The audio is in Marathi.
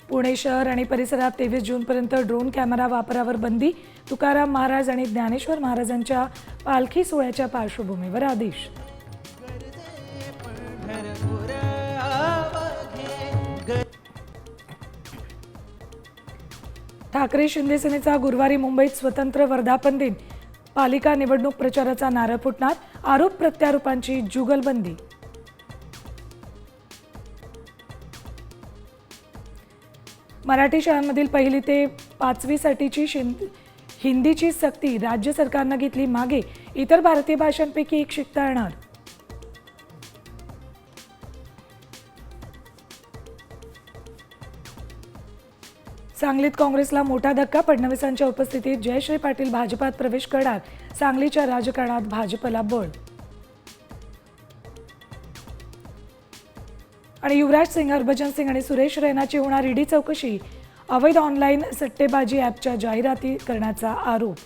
पुणे शहर आणि परिसरात 23 जूनपर्यंत ड्रोन कॅमेरा वापरावर बंदी. तुकाराम महाराज आणि ज्ञानेश्वर महाराजांच्या पालखी सोहळ्याच्या पार्श्वभूमीवर आदेश. ठाकरे शिंदे सेनेचा गुरुवारी मुंबईत स्वतंत्र वर्धापन दिन. पालिका निवडणूक प्रचाराचा नारळ फुटणार. आरोप प्रत्यारोपांची जुगलबंदी. मराठी शाळांमधील 1ली ते 5वी साठीची हिंदीची सक्ती राज्य सरकारनं घेतली मागे. इतर भारतीय भाषांपैकी एक शिकता येणार. सांगलीत काँग्रेसला मोठा धक्का. फडणवीसांच्या उपस्थितीत जयश्री पाटील भाजपात प्रवेश करणार. सांगलीच्या राजकारणात भाजपला बळ. आणि युवराज सिंग, हरभजन सिंग आणि सुरेश रैनाची होणार ईडी चौकशी. अवैध ऑनलाईन सट्टेबाजी ॲपच्या जाहिराती करण्याचा आरोप.